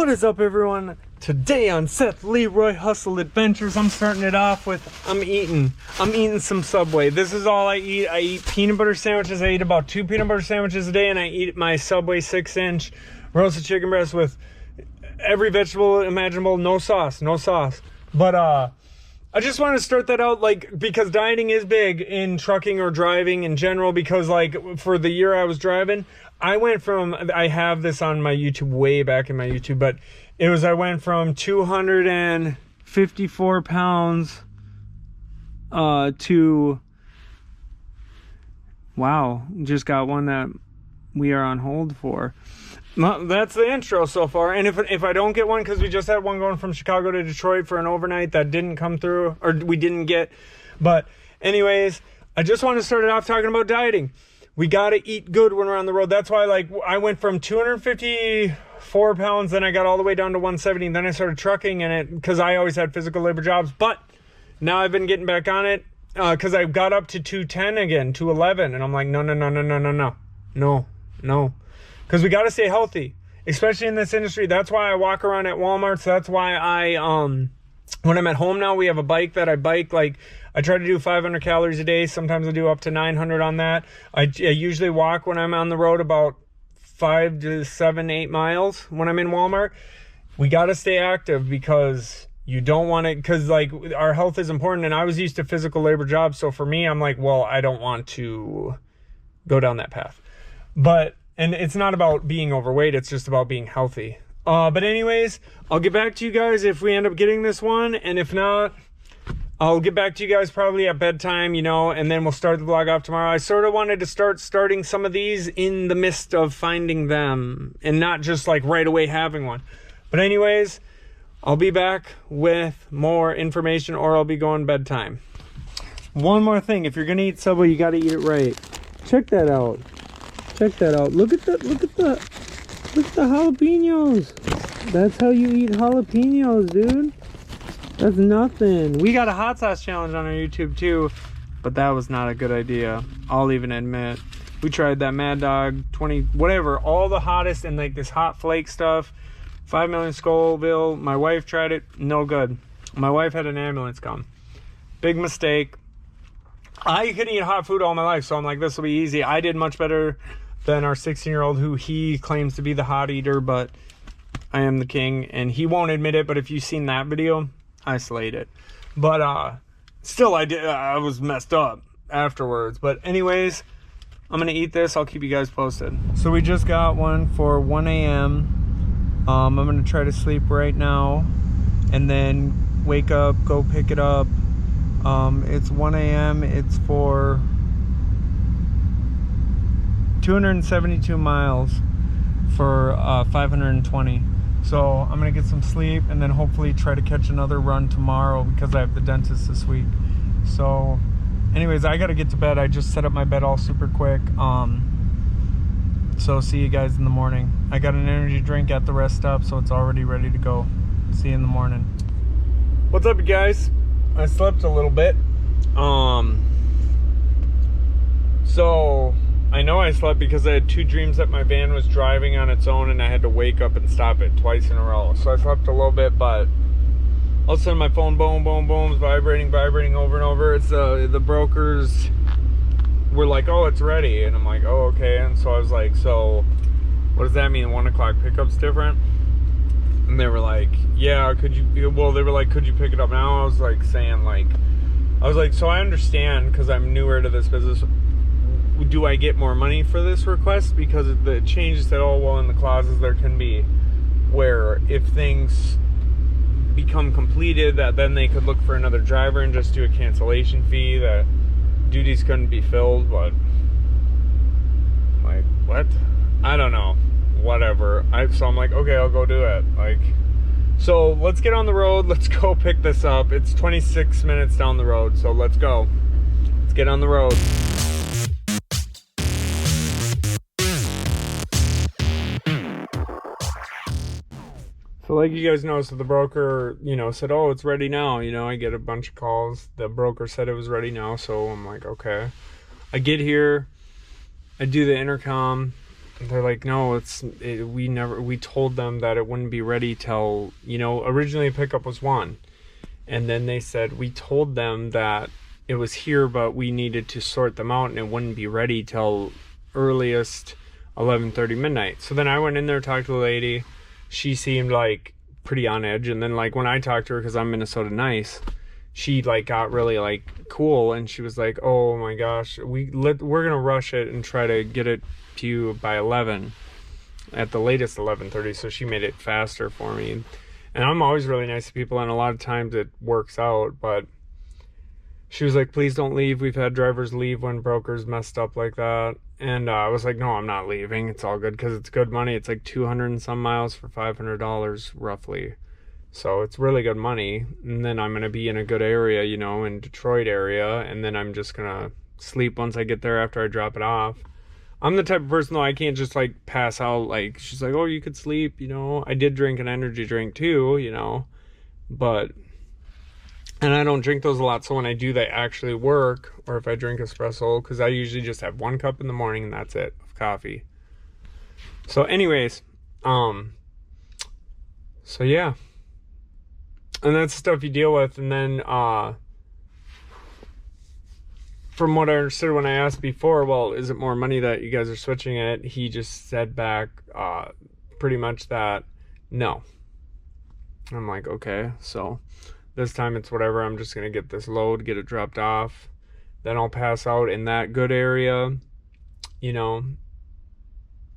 What is up, everyone? Today on Seth Leroy Hustle Adventures, I'm starting it off with I'm eating some Subway. This is all I eat. I eat peanut butter sandwiches. I eat about 2 peanut butter sandwiches a day, and I eat my Subway 6-inch roasted chicken breast with every vegetable imaginable. No sauce. But I just want to start that out, like, because dieting is big in trucking or driving in general, because, like, for the year I was driving, I went from, I have this on my YouTube, way back in my YouTube, but I went from 254 pounds to, wow, just got one that we are on hold for. Well, that's the intro so far. And if I don't get one, because we just had one going from Chicago to Detroit for an overnight that didn't come through, or we didn't get. But anyways, I just want to start it off talking about dieting. We got to eat good when we're on the road. That's why, like, I went from 254 pounds, then I got all the way down to 170. Then I started trucking in it because I always had physical labor jobs. But now I've been getting back on it because I got up to 210 again, 211. And I'm like, no. Because we got to stay healthy, especially in this industry. That's why I walk around at Walmart. So that's why I, when I'm at home now, we have a bike that I bike. Like, I try to do 500 calories a day. Sometimes I do up to 900 on that. I usually walk when I'm on the road about 5 to 7, 8 miles when I'm in Walmart. We got to stay active because you don't want to, because, like, our health is important. And I was used to physical labor jobs. So for me, I'm like, well, I don't want to go down that path. And it's not about being overweight, it's just about being healthy. But anyways, I'll get back to you guys if we end up getting this one. And if not, I'll get back to you guys probably at bedtime, and then we'll start the vlog off tomorrow. I sort of wanted to starting some of these in the midst of finding them and not just like right away having one. But anyways, I'll be back with more information, or I'll be going bedtime. One more thing, if you're going to eat Subway, you got to eat it right. Check that out. Look at the jalapenos. That's how you eat jalapenos, dude. That's nothing. We got a hot sauce challenge on our YouTube too, but that was not a good idea. I'll even admit. We tried that Mad Dog 20, whatever, all the hottest and like this hot flake stuff. 5 million Scoville. My wife tried it, no good. My wife had an ambulance come. Big mistake. I could eat hot food all my life, so I'm like, this will be easy. I did much better than our 16-year-old, who he claims to be the hot eater, but I am the king, and he won't admit it. But if you've seen that video, I slayed it. But still, I was messed up afterwards. But anyways, I'm gonna eat this. I'll keep you guys posted. So we just got one for 1 a.m. I'm gonna try to sleep right now, and then wake up, go pick it up. It's 1 a.m. It's for 272 miles for 520. So I'm gonna get some sleep and then hopefully try to catch another run tomorrow because I have the dentist this week. So anyways, I gotta get to bed. I just set up my bed all super quick. So see you guys in the morning. I got an energy drink at the rest stop, so it's already ready to go. See you in the morning. What's up, you guys? I slept a little bit. So I know I slept because I had 2 dreams that my van was driving on its own and I had to wake up and stop it twice in a row. So I slept a little bit, but all of a sudden my phone boom, vibrating over and over. It's the brokers were like, oh, it's ready. And I'm like, oh, okay. And so I was like, so what does that mean? 1 o'clock pickup's different? And they were like, yeah, could you pick it up now? I was like so I understand, because I'm newer to this business. Do I get more money for this request? Because the changes said, oh, well, in the clauses there can be where if things become completed, that then they could look for another driver and just do a cancellation fee, that duties couldn't be filled. But like, what? I don't know. Whatever. So I'm like, okay, I'll go do it. Like, so let's get on the road. Let's go pick this up. It's 26 minutes down the road, so let's go. Let's get on the road. So like you guys know, so the broker, said, oh, it's ready now. I get a bunch of calls. The broker said it was ready now. So I'm like, okay. I get here. I do the intercom. they're like, no, we told them that it wouldn't be ready till, originally pickup was 1. And then they said, we told them that it was here, but we needed to sort them out and it wouldn't be ready till earliest 11:30 midnight. So then I went in there, talked to the lady. She seemed like pretty on edge. And then like when I talked to her, because I'm Minnesota nice, she like got really like cool, and she was like, oh my gosh, we're gonna rush it and try to get it to you by 11 at the latest 11:30. So she made it faster for me. And I'm always really nice to people, and a lot of times it works out, but she was like, please don't leave. We've had drivers leave when brokers messed up like that. And I was like, no, I'm not leaving. It's all good, because it's good money. It's like 200 and some miles for $500 roughly. So it's really good money. And then I'm going to be in a good area, in Detroit area. And then I'm just going to sleep once I get there after I drop it off. I'm the type of person, though, I can't just like pass out. Like, she's like, oh, you could sleep, I did drink an energy drink too, but, and I don't drink those a lot. So when I do, they actually work. Or if I drink espresso, because I usually just have 1 cup in the morning and that's it, of coffee. So anyways, so yeah. And that's stuff you deal with. And then, from what I understood when I asked before, well, is it more money that you guys are switching it? He just said back, pretty much that no. I'm like, okay, so this time it's whatever. I'm just going to get this load, get it dropped off. Then I'll pass out in that good area,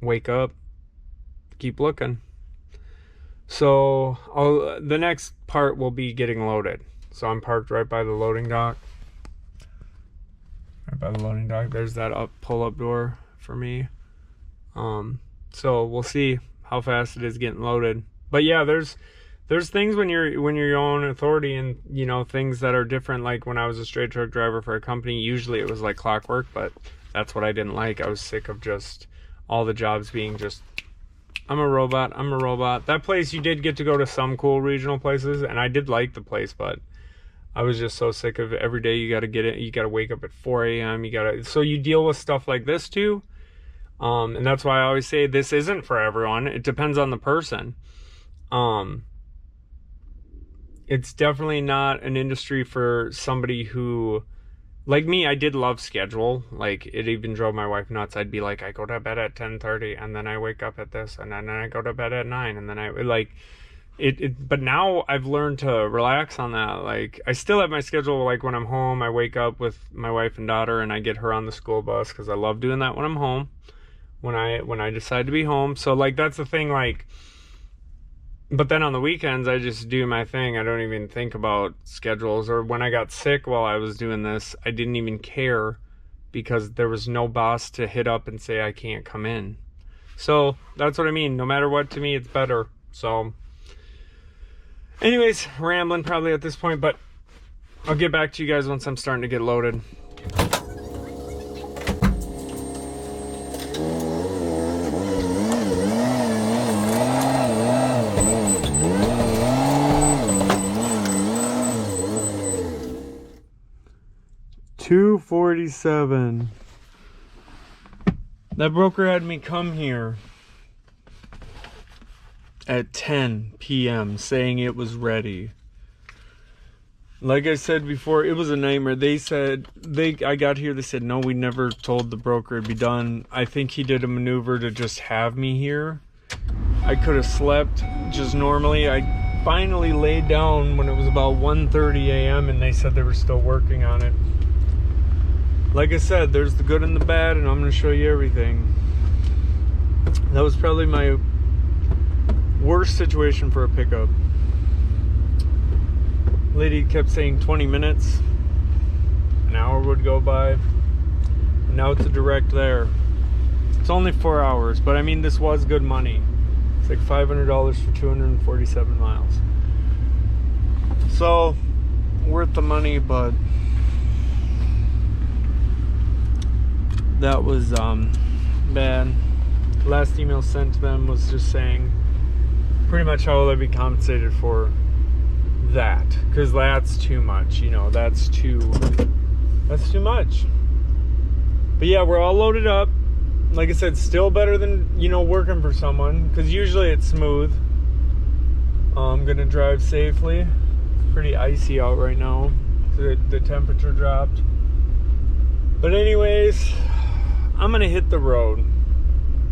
wake up, keep looking. So the next part will be getting loaded. So I'm parked right by the loading dock. Right by the loading dock. There's that pull-up door for me. So we'll see how fast it is getting loaded. But yeah, there's things when you're your own authority, and things that are different. Like when I was a straight truck driver for a company, usually it was like clockwork, but that's what I didn't like. I was sick of just all the jobs being just, I'm a robot. That place, you did get to go to some cool regional places, and I did like the place, but I was just so sick of it. Every day you got to get it. You got to wake up at 4 a.m. So you deal with stuff like this too. And that's why I always say this isn't for everyone. It depends on the person. It's definitely not an industry for somebody who, like me, I did love schedule. Like, it even drove my wife nuts. I'd be like, I go to bed at 10:30, and then I wake up at this, and then I go to bed at 9, and then I, like, but now I've learned to relax on that. Like, I still have my schedule. Like, when I'm home, I wake up with my wife and daughter, and I get her on the school bus, because I love doing that when I'm home, when I decide to be home. So, like, that's the thing, like, but then on the weekends, I just do my thing. I don't even think about schedules. Or when I got sick while I was doing this, I didn't even care, because there was no boss to hit up and say I can't come in. So that's what I mean. No matter what, to me, it's better. So anyways, rambling probably at this point, but I'll get back to you guys once I'm starting to get loaded. $247. That broker had me come here at 10 p.m. saying it was ready. Like I said before, it was a nightmare. They said, I got here, they said, no, we never told the broker it'd be done. I think he did a maneuver to just have me here. I could have slept just normally. I finally laid down when it was about 1:30 a.m. and they said they were still working on it. Like I said, there's the good and the bad, and I'm going to show you everything. That was probably my worst situation for a pickup. Lady kept saying 20 minutes. An hour would go by. And now it's a direct there. It's only 4 hours, but I mean, this was good money. It's like $500 for 247 miles. So, worth the money, but that was bad. Last email sent to them was just saying pretty much how will I be compensated for that, because that's too much, that's too much. But yeah, we're all loaded up. like I said, still better than, you know, working for someone, because usually it's smooth. I'm gonna drive safely. It's pretty icy out right now. The temperature dropped. But anyways, I'm gonna hit the road,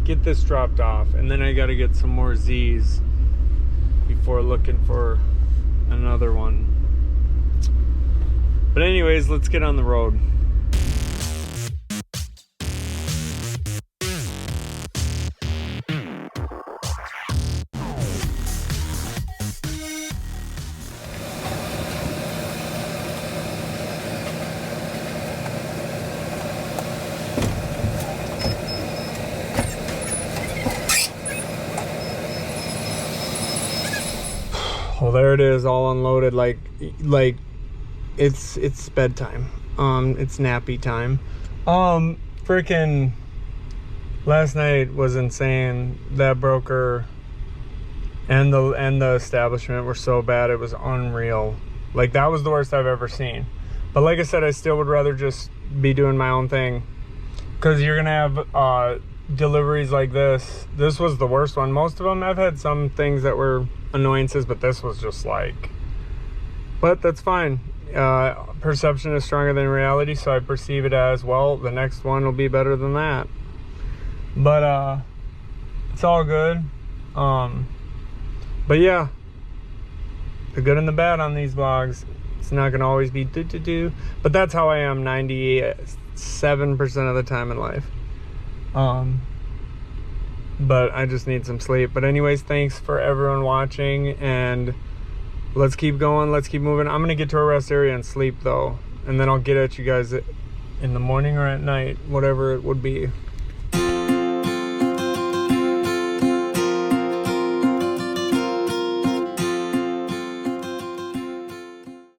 get this dropped off, and then I gotta get some more Z's before looking for another one. But anyways, let's get on the road. Well, there it is, all unloaded. Like it's bedtime. It's nappy time. Freaking last night was insane. That broker and the establishment were so bad, it was unreal. Like, that was the worst I've ever seen. But like I said, I still would rather just be doing my own thing, because you're gonna have deliveries like this. This was the worst one. Most of them, I've had some things that were annoyances, but this was just like, but that's fine. Perception is stronger than reality, so I perceive it as, well, the next one will be better than that. But it's all good. But yeah, the good and the bad on these vlogs. It's not gonna always be do, but that's how I am 97% of the time in life. But I just need some sleep. But anyways, thanks for everyone watching, and let's keep going, let's keep moving. I'm gonna get to a rest area and sleep though, and then I'll get at you guys in the morning or at night, whatever it would be.